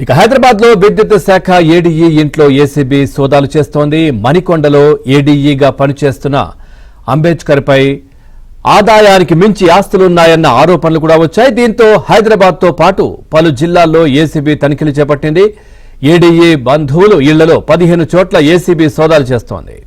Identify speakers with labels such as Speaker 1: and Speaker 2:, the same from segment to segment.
Speaker 1: ఇక హైదరాబాద్ లో విద్యుత్ శాఖ ఏడీఈ ఇంట్లో ఏసీబీ సోదాలు చేస్తోంది. మణికొండలో ఏడీఈగా పనిచేస్తున్న అంబేద్కర్ పై ఆదాయానికి మించి ఆస్తులున్నాయన్న ఆరోపణలు కూడా వచ్చాయి. దీంతో హైదరాబాద్ తో పాటు పలు జిల్లాల్లో ఏసీబీ తనిఖీలు చేపట్టింది. ఏడీఈ బంధువులు ఇళ్లలో 15 చోట్ల ఏసీబీ సోదాలు చేస్తోంది.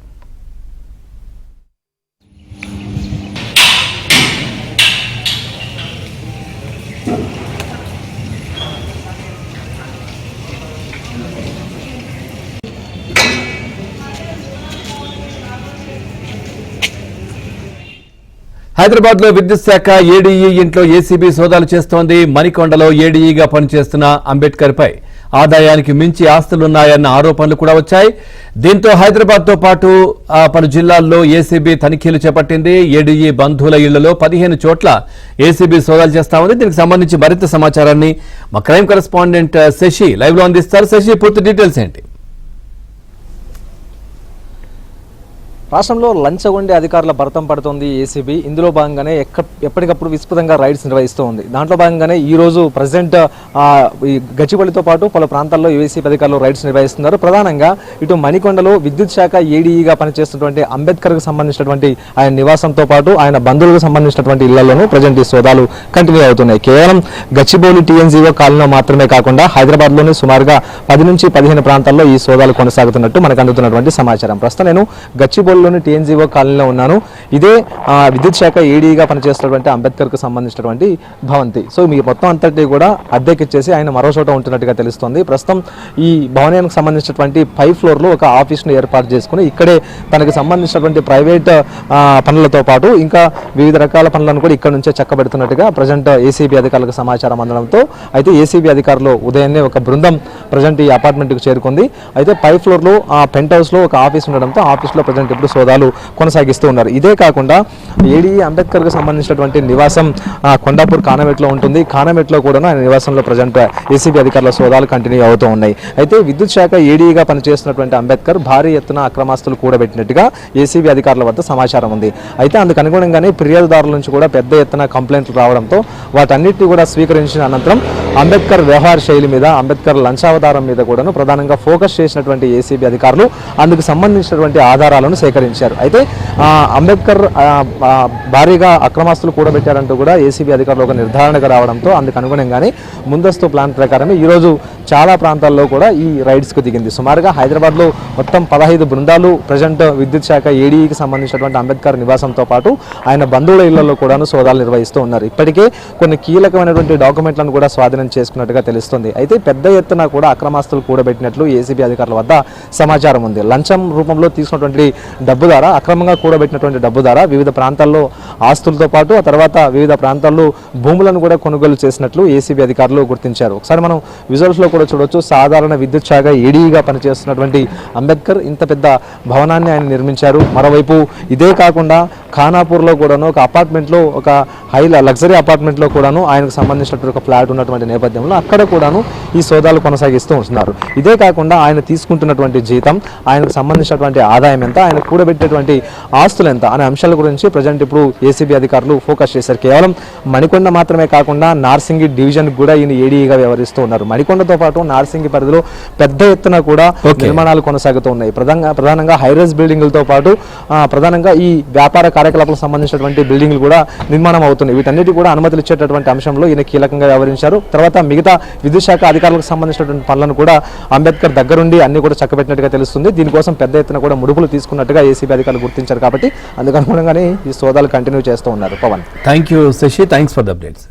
Speaker 1: హైదరాబాద్ లో విద్యుత్ శాఖ ఏడీఈ ఇంట్లో ఏసీబీ సోదాలు చేస్తోంది. మణికొండలో ఏడీఈగా పనిచేస్తున్న అంబేద్కర్ పై ఆదాయానికి మించి ఆస్తులున్నాయన్న ఆరోపణలు కూడా వచ్చాయి. దీంతో హైదరాబాద్ తో పాటు పలు జిల్లాల్లో ఏసీబీ తనిఖీలు చేపట్టింది. ఏడీఈ బంధువుల ఇళ్లలో 15 చోట్ల ఏసీబీ సోదాలు చేస్తా ఉంది. దీనికి సంబంధించి మరింత సమాచారాన్ని మా క్రైమ్ కరెస్పాండెంట్ శశి లైవ్ లో అందిస్తారు. శశి, పూర్తి డీటెయిల్స్ ఏంటి?
Speaker 2: రాష్ట్రంలో లంచగొండే అధికారుల భరతం పడుతోంది ఏసీబీ. ఇందులో భాగంగానే ఎప్పటికప్పుడు విస్తృతంగా రైడ్స్ నిర్వహిస్తూ ఉంది. దాంట్లో భాగంగానే ఈ రోజు ప్రెసిడెంట్ గచ్చిబౌలితో పాటు పలు ప్రాంతాల్లో ఏసీబీ అధికారులు రైడ్స్ నిర్వహిస్తున్నారు. ప్రధానంగా ఇటు మణికొండలో విద్యుత్ శాఖ ఏడీఈగా పనిచేస్తున్నటువంటి అంబేద్కర్కు సంబంధించినటువంటి ఆయన నివాసంతో పాటు ఆయన బంధువులకు సంబంధించినటువంటి ఇళ్లలోనూ ప్రజెంట్ ఈ సోదాలు కంటిన్యూ అవుతున్నాయి. కేవలం గచ్చిబౌలి టీఎన్జీఓ కాలనీలో మాత్రమే కాకుండా హైదరాబాద్లోని సుమారుగా 10 నుంచి 15 ప్రాంతాల్లో ఈ సోదాలు కొనసాగుతున్నట్టు మనకు అందుతున్నటువంటి సమాచారం. ప్రస్తుతం నేను గచ్చిబౌలి టీఎన్జీఓ కాలనీలో ఉన్నాను. ఇదే విద్యుత్ శాఖ ఏడీగా పనిచేస్తున్నటువంటి అంబేద్కర్ కు సంబంధించినటువంటి భవంతి. సో మీ మొత్తం అంతటి కూడా అద్దెకిచ్చేసి ఆయన మరో చోట ఉంటున్నట్టుగా తెలుస్తోంది. ప్రస్తుతం ఈ భవనానికి సంబంధించినటువంటి 5th ఫ్లోర్ లో ఒక ఆఫీస్ ను ఏర్పాటు చేసుకుని ఇక్కడే తనకు సంబంధించినటువంటి ప్రైవేట్ పనులతో పాటు ఇంకా వివిధ రకాల పనులను కూడా ఇక్కడ నుంచే చక్కబెడుతున్నట్టుగా ప్రజెంట్ ఏసీబీ అధికారులకు సమాచారం అందడంతో అయితే ఏసీబీ అధికారులు ఉదయాన్నే ఒక బృందం ప్రజెంట్ ఈ అపార్ట్మెంట్ కు చేరుకుంది. అయితే 5th ఫ్లోర్ లో పెంట్ హౌస్ లో ఒక ఆఫీస్ ఉండడంతో ఆఫీస్ లో ప్రజెంట్ ఇప్పుడు సోదాలు కొనసాగిస్తూ ఉన్నారు. ఇదే కాకుండా ఏడీఈ అంబేద్కర్ కు సంబంధించినటువంటి నివాసం కొండాపూర్ కానమెట్లో ఉంటుంది. కానమెట్లో కూడా ఆయన నివాసంలో ప్రజెంట్ ఏసీబీ అధికారుల సోదాలు కంటిన్యూ అవుతూ ఉన్నాయి. అయితే విద్యుత్ శాఖ ఏడీగా పనిచేస్తున్నటువంటి అంబేద్కర్ భారీ ఎత్తున అక్రమాస్తులు కూడబెట్టినట్టుగా ఏసీబీ అధికారుల వద్ద సమాచారం ఉంది. అయితే అందుకు అనుగుణంగానే ఫిర్యాదుదారుల నుంచి కూడా పెద్ద ఎత్తున కంప్లైంట్లు రావడంతో వాటన్నిటిని కూడా స్వీకరించిన అనంతరం అంబేద్కర్ వ్యవహార శైలి మీద, అంబేద్కర్ లంచావతారం మీద కూడాను ప్రధానంగా ఫోకస్ చేసినటువంటి ఏసీబీ అధికారులు అందుకు సంబంధించినటువంటి ఆధారాలను సేకరించారు. అయితే అంబేద్కర్ భారీగా అక్రమాస్తులు కూడబెట్టారంటూ కూడా ఏసీబీ అధికారులు ఒక నిర్ధారణకు రావడంతో అందుకు అనుగుణంగానే ముందస్తు ప్లాన్ ప్రకారమే ఈరోజు చాలా ప్రాంతాల్లో కూడా ఈ రైడ్స్కు దిగింది. సుమారుగా హైదరాబాద్లో మొత్తం 15 బృందాలు ప్రజెంట్ విద్యుత్ శాఖ ఏడీకి సంబంధించినటువంటి అంబేద్కర్ నివాసంతో పాటు ఆయన బంధువుల ఇళ్లలో కూడాను సోదాలు నిర్వహిస్తూ ఉన్నారు. ఇప్పటికే కొన్ని కీలకమైనటువంటి డాక్యుమెంట్లను కూడా స్వాధీనం చేసుకున్నట్టుగా తెలుస్తుంది. అయితే పెద్ద ఎత్తున కూడా అక్రమాస్తులు కూడబెట్టినట్లు ఏసీబీ అధికారుల వద్ద సమాచారం ఉంది. లంచం రూపంలో తీసుకున్నటువంటి డబ్బు ద్వారా, అక్రమంగా కూడబెట్టినటువంటి డబ్బు ద్వారా వివిధ ప్రాంతాల్లో ఆస్తులతో పాటు ఆ తర్వాత వివిధ ప్రాంతాల్లో భూములను కూడా కొనుగోలు చేసినట్లు ఏసీబీ అధికారులు గుర్తించారు. ఒకసారి మనం విజువల్స్ లో కూడా చూడొచ్చు. సాధారణ విద్యుత్ శాఖ ఏడీగా పనిచేస్తున్నటువంటి అంబేద్కర్ ఇంత పెద్ద భవనాన్ని ఆయన నిర్మించారు. మరోవైపు ఇదే కాకుండా ఖానాపూర్లో కూడాను ఒక అపార్ట్మెంట్లో, ఒక లగ్జరీ అపార్ట్మెంట్లో కూడాను ఆయనకు సంబంధించినటువంటి ఒక ఫ్లాట్ ఉన్నటువంటి నేపథ్యంలో అక్కడ కూడాను ఈ సోదాలు కొనసాగిస్తూ ఉంటున్నారు. ఇదే కాకుండా ఆయన తీసుకుంటున్నటువంటి జీతం, ఆయనకు సంబంధించినటువంటి ఆదాయం ఎంత, ఆయన కూడబెట్టేటువంటి ఆస్తులు ఎంత అనే అంశాల గురించి ప్రజెంట్ ఇప్పుడు ఏసీబీ అధికారులు ఫోకస్ చేశారు. కేవలం మణికొండ మాత్రమే కాకుండా నార్సింగి డివిజన్ కూడా ఈయన ఏడీగా వ్యవహరిస్తూ ఉన్నారు. మణికొండతో పాటు నార్సింగి పరిధిలో పెద్ద ఎత్తున కూడా నిర్మాణాలు కొనసాగుతూ ఉన్నాయి. ప్రధానంగా హైరైజ్ బిల్డింగులతో పాటు ప్రధానంగా ఈ వ్యాపార కార్యకలాపాలకు సంబంధించినటువంటి బిల్డింగ్లు కూడా నిర్మాణం అవుతున్నాయి. వీటన్నిటి కూడా అనుమతులు ఇచ్చేటటువంటి అంశంలో ఈయన కీలకంగా వ్యవహరించారు. తర్వాత మిగతా విద్యుత్ శాఖ అధికారులకు సంబంధించినటువంటి పనులను కూడా అంబేద్కర్ దగ్గరుండి అన్ని కూడా చక్కబెట్టినట్టుగా తెలుస్తుంది. దీనికోసం పెద్ద ఎత్తున కూడా ముడుపులు తీసుకున్నట్టుగా ఏసీబీ అధికారులు గుర్తించారు. కాబట్టి అందుకు అనుగుణంగానే ఈ సోదాలు కంటిన్యూ చేస్తూ ఉన్నారు. Pawan,
Speaker 1: thank you Shashi, thanks for the updates.